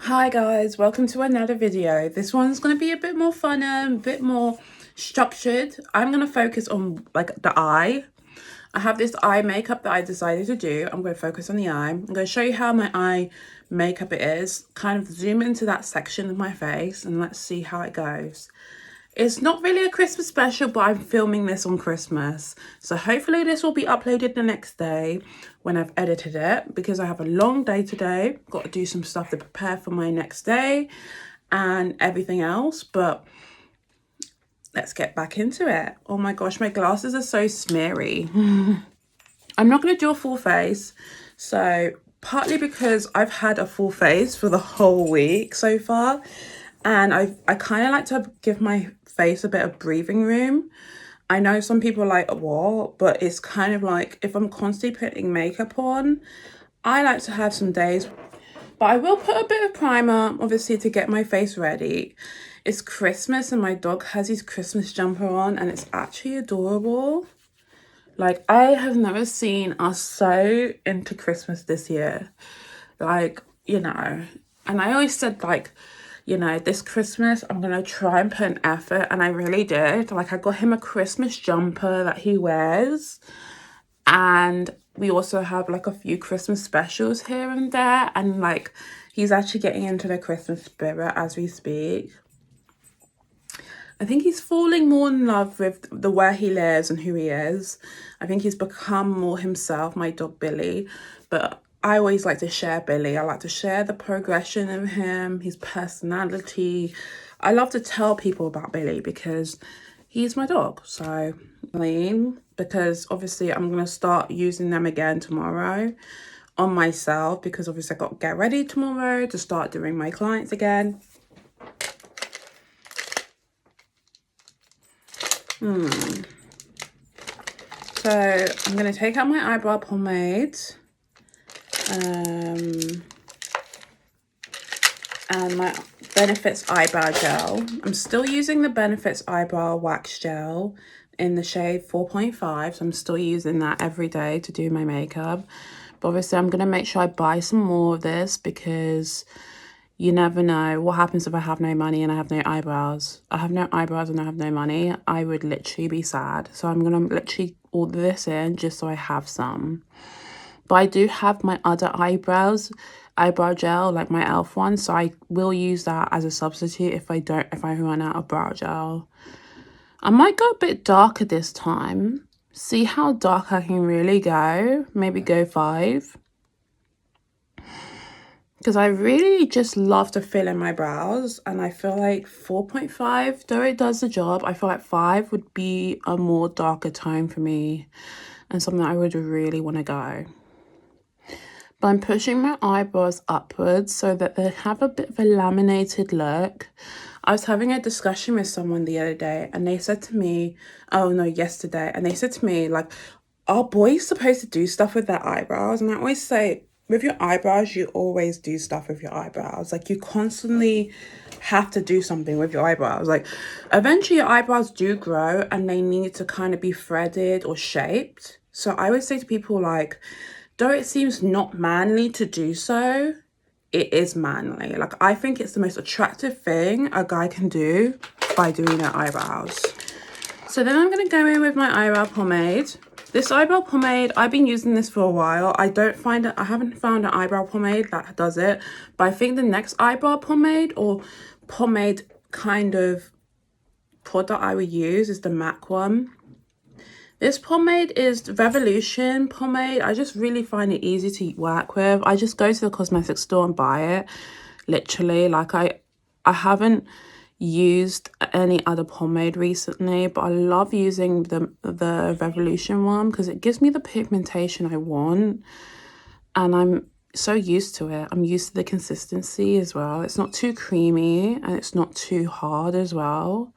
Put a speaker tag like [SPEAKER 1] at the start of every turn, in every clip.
[SPEAKER 1] Hi guys, welcome to another video. This one's going to be a bit more fun and a bit more structured. I'm going to focus on like the eye. I have this eye makeup that I decided to do. I'm going to focus on the eye. I'm going to show you how my eye makeup it is. Kind of zoom into that section of my face and let's see how it goes. It's not really a Christmas special, but I'm filming this on Christmas. So hopefully this will be uploaded the next day when I've edited it, because I have a long day today. Got to do some stuff to prepare for my next day and everything else. But let's get back into it. Oh my gosh, my glasses are so smeary. I'm not going to do a full face. So partly because I've had a full face for the whole week so far. And I kind of like to give my face a bit of breathing room. I know some people are like, what? But it's kind of like, if I'm constantly putting makeup on, I like to have some days. But I will put a bit of primer, obviously, to get my face ready. It's Christmas and my dog has his Christmas jumper on and it's actually adorable. Like, I have never seen us so into Christmas this year. Like, and I always said, like, this Christmas, I'm going to try and put an effort. And I really did. Like, I got him a Christmas jumper that he wears. And we also have, like, a few Christmas specials here and there. And, like, he's actually getting into the Christmas spirit as we speak. I think he's falling more in love with the where he lives and who he is. I think he's become more himself, my dog Billy. But I always like to share Billy. I like to share the progression of him, his personality. I love to tell people about Billy because he's my dog. So, because obviously I'm going to start using them again tomorrow on myself, because obviously I got to get ready tomorrow to start doing my clients again. So I'm going to take out my eyebrow pomade and my Benefits eyebrow gel. I'm still using the Benefits eyebrow wax gel in the shade 4.5. So I'm still using that every day to do my makeup. But obviously I'm going to make sure I buy some more of this because you never know what happens if I have no money and I have no eyebrows. I have no eyebrows and I have no money. I would literally be sad. So I'm going to literally order this in just so I have some. But I do have my other eyebrow gel, like my e.l.f. one. So I will use that as a substitute if I run out of brow gel. I might go a bit darker this time. See how dark I can really go. Maybe go 5. Because I really just love to fill in my brows. And I feel like 4.5, though it does the job, I feel like 5 would be a more darker tone for me. And something I would really want to go. But I'm pushing my eyebrows upwards so that they have a bit of a laminated look. I was having a discussion with someone the other day and they said to me, yesterday, and they said to me, like, are boys supposed to do stuff with their eyebrows? And I always say, with your eyebrows, you always do stuff with your eyebrows. Like, you constantly have to do something with your eyebrows. Like, eventually your eyebrows do grow and they need to kind of be threaded or shaped. So I always say to people, like, though it seems not manly to do so, it is manly. Like, I think it's the most attractive thing a guy can do by doing their eyebrows. So then I'm going to go in with my eyebrow pomade. This eyebrow pomade, I've been using this for a while. I haven't found an eyebrow pomade that does it. But I think the next eyebrow pomade or pomade kind of product I would use is the MAC one. This pomade is the Revolution pomade. I just really find it easy to work with. I just go to the cosmetic store and buy it. Literally, like I haven't used any other pomade recently, but I love using the Revolution one because it gives me the pigmentation I want. And I'm so used to it. I'm used to the consistency as well. It's not too creamy and it's not too hard as well.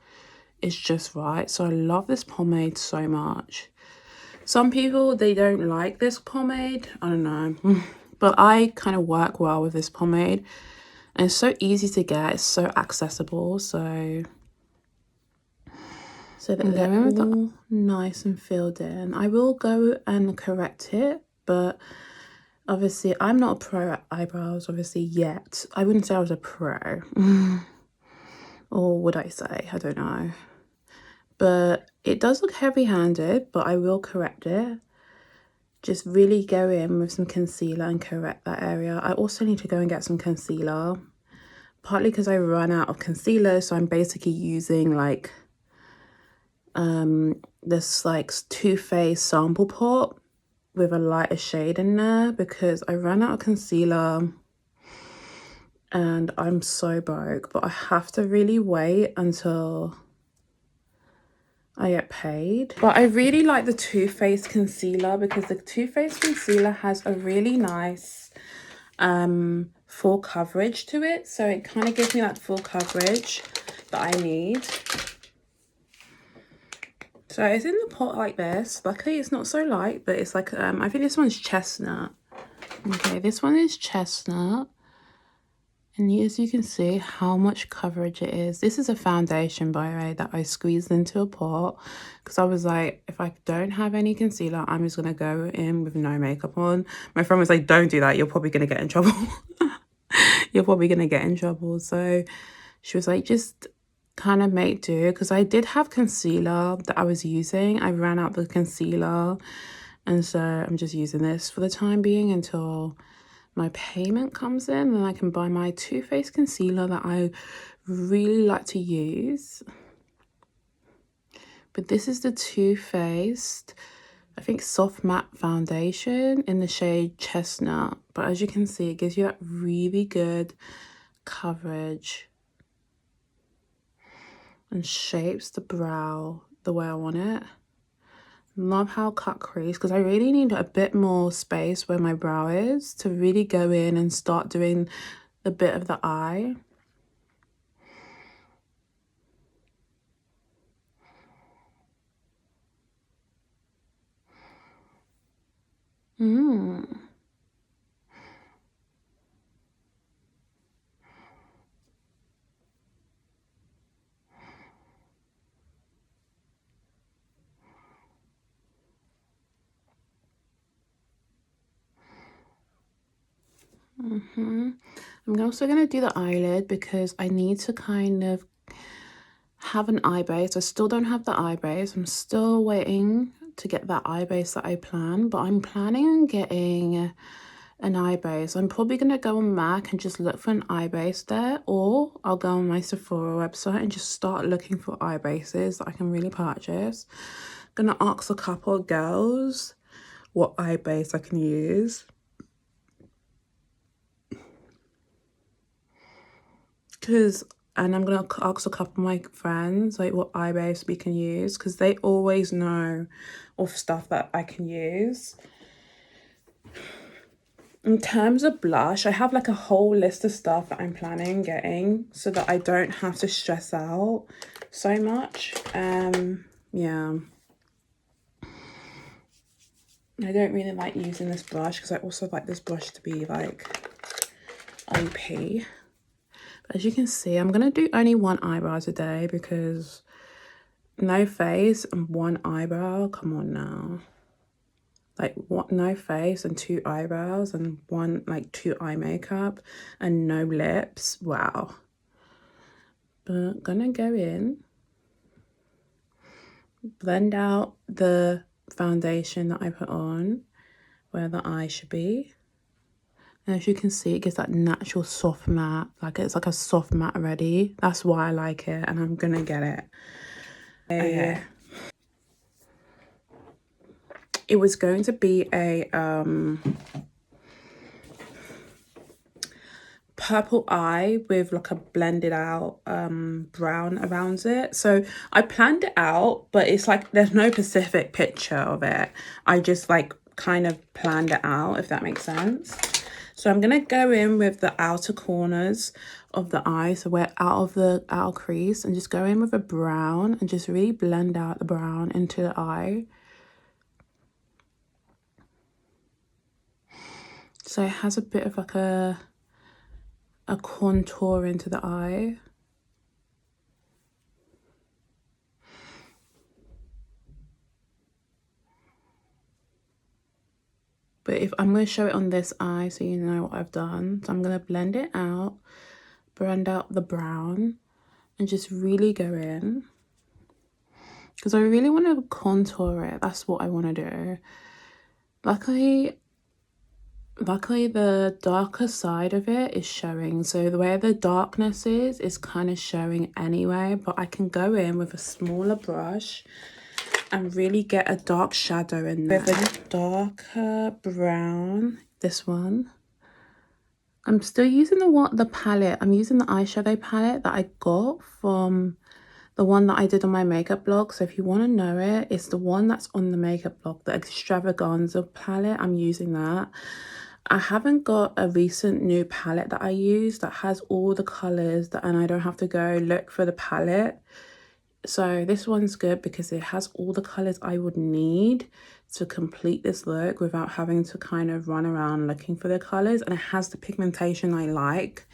[SPEAKER 1] It's just right. So I love this pomade so much. Some people, they don't like this pomade. I don't know. But I kind of work well with this pomade. And it's so easy to get. It's so accessible. So that they're all nice and filled in. I will go and correct it. But Obviously, I'm not a pro at eyebrows, obviously, yet. I wouldn't say I was a pro. Or would I say? I don't know. But it does look heavy-handed, but I will correct it. Just really go in with some concealer and correct that area. I also need to go and get some concealer. Partly because I ran out of concealer, so I'm basically using like this like Too Faced sample pot with a lighter shade in there because I ran out of concealer and I'm so broke, but I have to really wait until I get paid. But I really like the Too Faced concealer because the Too Faced concealer has a really nice full coverage to it, so it kind of gives me that full coverage that I need. So it's in the pot like this. Luckily it's not so light, but it's like I think this one's chestnut. Okay, this one is chestnut. And as you can see how much coverage it is. This is a foundation, by the way, that I squeezed into a pot because I was like, if I don't have any concealer, I'm just going to go in with no makeup on. My friend was like, don't do that. You're probably going to get in trouble. You're probably going to get in trouble. So she was like, just kind of make do, because I did have concealer that I was using. I ran out the concealer. And so I'm just using this for the time being until my payment comes in and I can buy my Too Faced concealer that I really like to use. But this is the Too Faced, I think, soft matte foundation in the shade Chestnut. But as you can see, it gives you that really good coverage and shapes the brow the way I want it. Love how cut crease, because I really need a bit more space where my brow is to really go in and start doing the bit of the eye. I'm also going to do the eyelid because I need to kind of have an eye base. I still don't have the eye base. I'm still waiting to get that eye base that I planned, but I'm planning on getting an eye base. I'm probably going to go on MAC and just look for an eye base there, or I'll go on my Sephora website and just start looking for eye bases that I can really purchase. I'm going to ask a couple of girls what eye base I can use. And I'm gonna ask a couple of my friends like what eye base we can use because they always know of stuff that I can use. In terms of blush, I have like a whole list of stuff that I'm planning getting so that I don't have to stress out so much. Yeah. I don't really like using this blush because I also like this blush to be like OP. As you can see, I'm going to do only one eyebrow today because no face and one eyebrow. Come on now. Like what? No face and two eyebrows and one, like two eye makeup and no lips. Wow. But gonna go in, blend out the foundation that I put on where the eye should be. And as you can see, it gives that natural soft matte, like it's like a soft matte already. That's why I like it, and I'm gonna get it. Okay. It was going to be a purple eye with like a blended out brown around it. So I planned it out, but it's like there's no specific picture of it. I just like kind of planned it out, if that makes sense. So I'm gonna go in with the outer corners of the eye, so we're out of the outer crease, and just go in with a brown and just really blend out the brown into the eye. So it has a bit of like a contour into the eye. But if I'm going to show it on this eye so you know what I've done. So I'm going to blend it out, blend out the brown, and just really go in. Because I really want to contour it. That's what I want to do. Luckily the darker side of it is showing. So the way the darkness is kind of showing anyway. But I can go in with a smaller brush and really get a dark shadow in there. With a darker brown, this one. I'm still using the palette. I'm using the eyeshadow palette that I got from the one that I did on my makeup blog. So if you want to know it, it's the one that's on the makeup blog, the Extravaganza palette. I'm using that. I haven't got a recent new palette that I use that has all the colours and I don't have to go look for the palette. So this one's good because it has all the colours I would need to complete this look without having to kind of run around looking for the colours, and it has the pigmentation I like.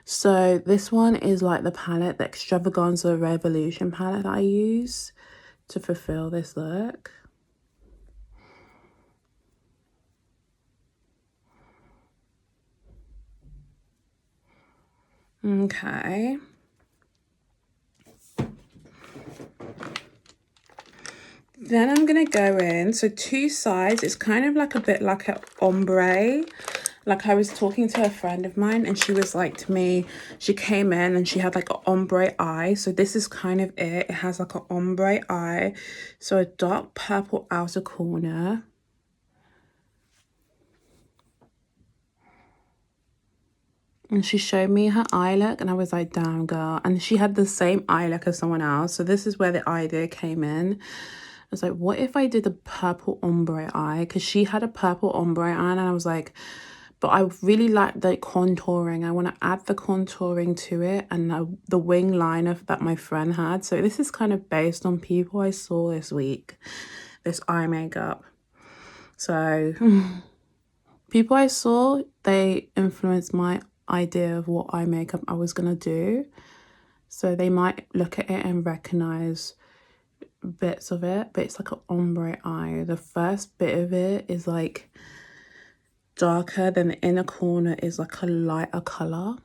[SPEAKER 1] So this one is like the palette, the Extravaganza Revolution palette that I use to fulfill this look. Okay. Then I'm going to go in. So two sides, it's kind of like a bit like an ombre. Like I was talking to a friend of mine and she was like to me, she came in and she had like an ombre eye. So this is kind of it. It has like an ombre eye. So a dark purple outer corner. And she showed me her eye look and I was like, damn girl. And she had the same eye look as someone else. So this is where the idea came in. I was like, what if I did a purple ombre eye? Because she had a purple ombre eye and I was like, but I really like the contouring. I want to add the contouring to it and the wing liner that my friend had. So this is kind of based on people I saw this week, this eye makeup. So people I saw, they influenced my idea of what eye makeup I was going to do. So they might look at it and recognize bits of it, but it's like an ombre eye. The first bit of it is like darker, then the inner corner is like a lighter color.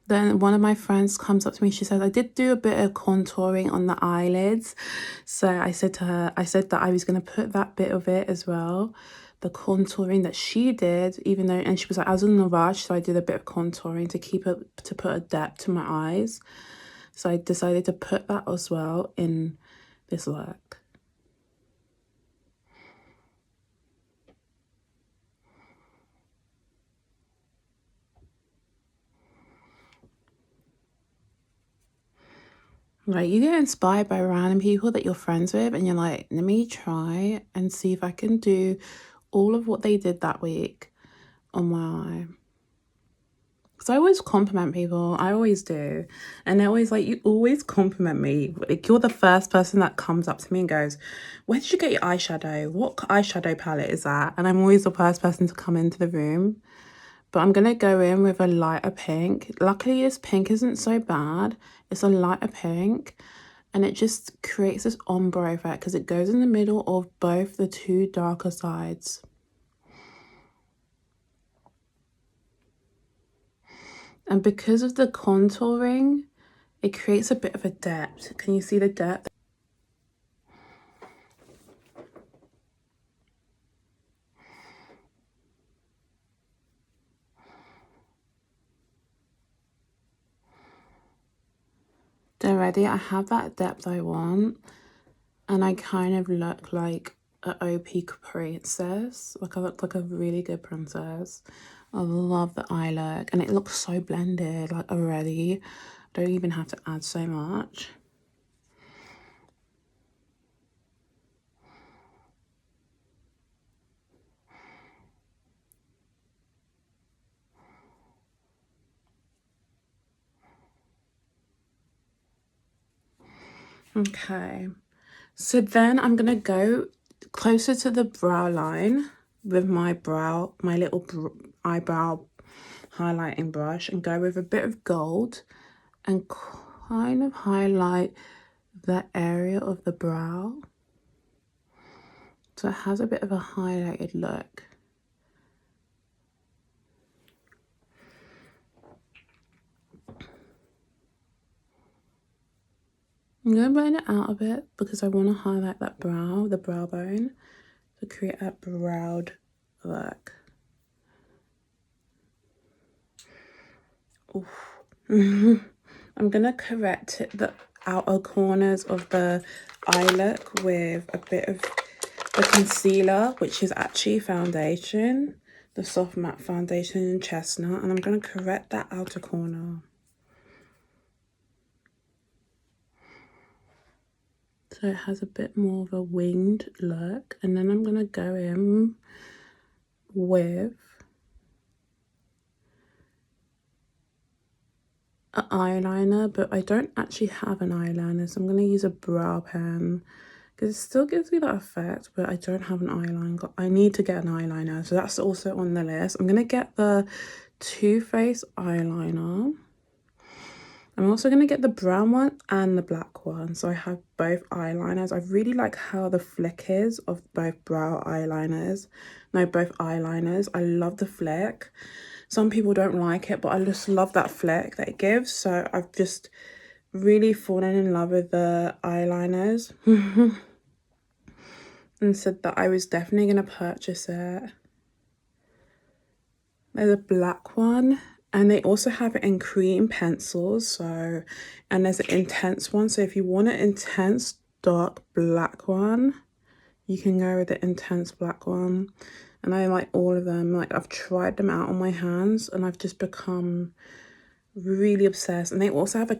[SPEAKER 1] Then one of my friends comes up to me, she says, I did do a bit of contouring on the eyelids. So I said to her, I said that I was going to put that bit of it as well, the contouring that she did, even though, and she was like, I was in a rush, so I did a bit of contouring to put a depth to my eyes. So I decided to put that as well in this look. Like, you get inspired by random people that you're friends with and you're like, let me try and see if I can do all of what they did that week on my eye. Because I always compliment people. I always do. And they're always like, you always compliment me. Like, you're the first person that comes up to me and goes, where did you get your eyeshadow? What eyeshadow palette is that? And I'm always the first person to come into the room. But I'm going to go in with a lighter pink. Luckily, this pink isn't so bad. It's a lighter pink. And it just creates this ombre effect because it goes in the middle of both the two darker sides. And because of the contouring, it creates a bit of a depth. Can you see the depth? Already, I have that depth I want. And I kind of look like an OP princess. Like I look like a really good princess. I love the eye look. And it looks so blended, like already. I don't even have to add so much. Okay. So then I'm going to go closer to the brow line with my little eyebrow highlighting brush and go with a bit of gold and kind of highlight that area of the brow. So it has a bit of a highlighted look. I'm going to blend it out a bit because I want to highlight that brow, the brow bone, to create a browed look. I'm going to correct the outer corners of the eye look with a bit of the concealer, which is actually foundation, the soft matte foundation in Chestnut, and I'm going to correct that outer corner. So it has a bit more of a winged look, and then I'm going to go in with an eyeliner, but I don't actually have an eyeliner, so I'm going to use a brow pen because it still gives me that effect, but I don't have an eyeliner. I need to get an eyeliner, so that's also on the list. I'm going to get the Too Faced eyeliner. I'm also going to get the brown one and the black one, so I have both eyeliners. I really like how the flick is of both both eyeliners. I love the flick. Some people don't like it, but I just love that flick that it gives, so I've just really fallen in love with the eyeliners and said that I was definitely going to purchase it. There's a black one, and they also have it in cream pencils, so, and there's an intense one, so if you want an intense dark black one, you can go with the intense black one. And I like all of them. Like, I've tried them out on my hands and I've just become really obsessed. And they also have a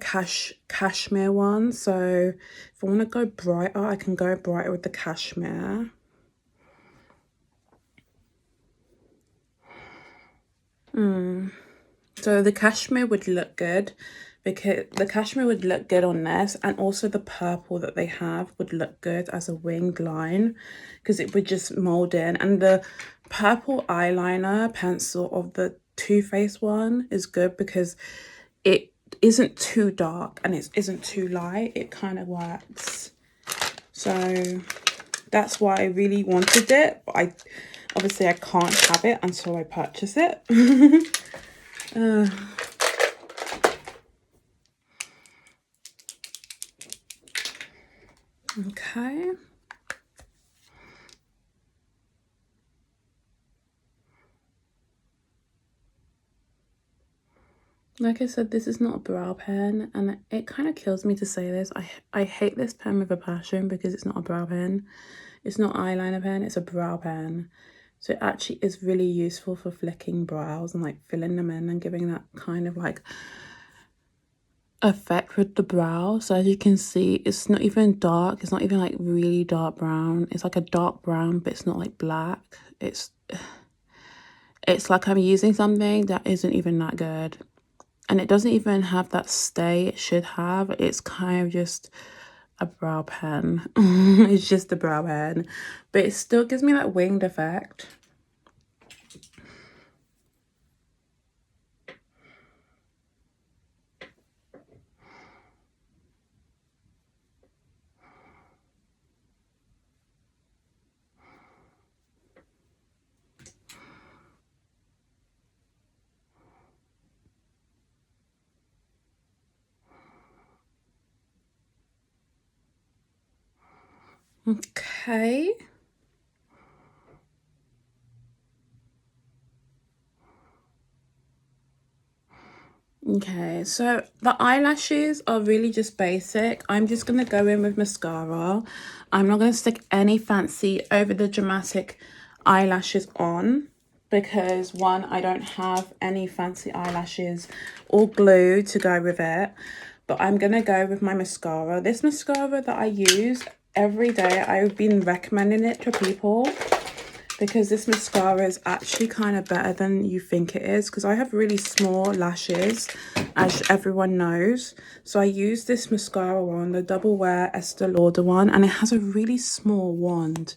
[SPEAKER 1] cashmere one, so if I want to go brighter, I can go brighter with the cashmere. So the cashmere would look good, because the cashmere would look good on this, and also the purple that they have would look good as a winged line because it would just mold in. And the purple eyeliner pencil of the Too Faced one is good because it isn't too dark and it isn't too light. It kind of works. So that's why I really wanted it, but obviously I can't have it until I purchase it. Okay. Like I said, this is not a brow pen, and it kind of kills me to say this. I hate this pen with a passion because it's not a brow pen. It's not eyeliner pen, it's a brow pen. So it actually is really useful for flicking brows and like filling them in and giving that kind of like effect with the brow. So as you can see, it's not even dark. It's not even like really dark brown. It's like a dark brown, but it's not like black. It's like I'm using something that isn't even that good. And it doesn't even have that stay it should have. It's kind of just a brow pen. It's just a brow pen. But it still gives me that winged effect. Okay. Okay, so the eyelashes are really just basic. I'm just going to go in with mascara. I'm not going to stick any fancy over the dramatic eyelashes on because, one, I don't have any fancy eyelashes or glue to go with it. But I'm going to go with my mascara. This mascara that I use every day, I've been recommending it to people because this mascara is actually kind of better than you think it is, because I have really small lashes, as everyone knows. So I use this mascara one, the Double Wear Estee Lauder one, and it has a really small wand.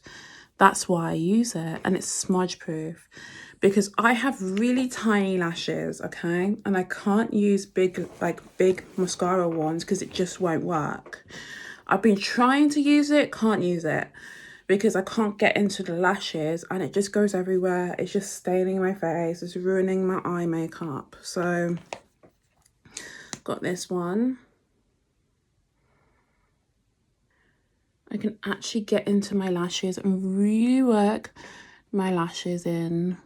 [SPEAKER 1] That's why I use it, and it's smudge proof because I have really tiny lashes, okay? And I can't use big mascara wands because it just won't work. I've been trying to use it, can't use it. because I can't get into the lashes and it just goes everywhere. It's just staining my face. It's ruining my eye makeup. So got this one. I can actually get into my lashes and really work my lashes in.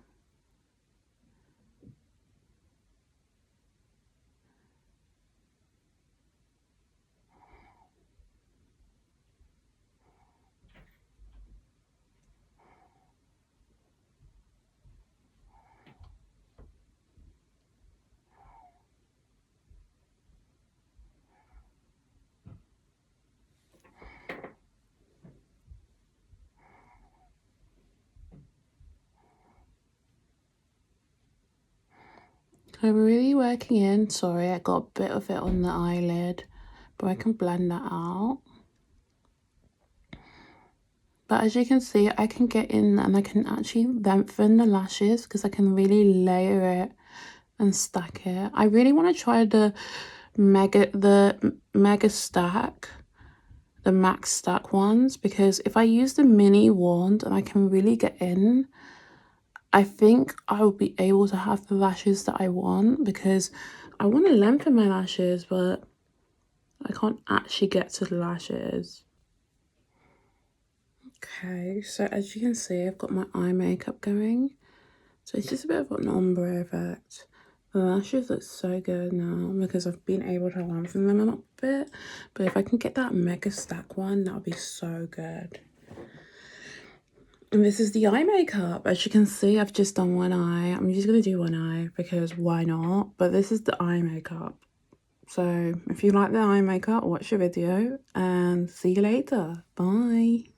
[SPEAKER 1] I'm really working in. Sorry, I got a bit of it on the eyelid, but I can blend that out. But as you can see, I can get in and I can actually lengthen the lashes because I can really layer it and stack it. I really want to try the mega stack, the max stack ones, because if I use the mini wand and I can really get in, I think I will be able to have the lashes that I want, because I want to lengthen my lashes, but I can't actually get to the lashes. Okay, so as you can see, I've got my eye makeup going. So it's just a bit of an ombre effect. The lashes look so good now because I've been able to lengthen them a bit. But if I can get that mega stack one, that would be so good. And this is the eye makeup. As you can see, I've just done one eye. I'm just going to do one eye because why not? But this is the eye makeup. So if you like the eye makeup, watch the video and see you later. Bye.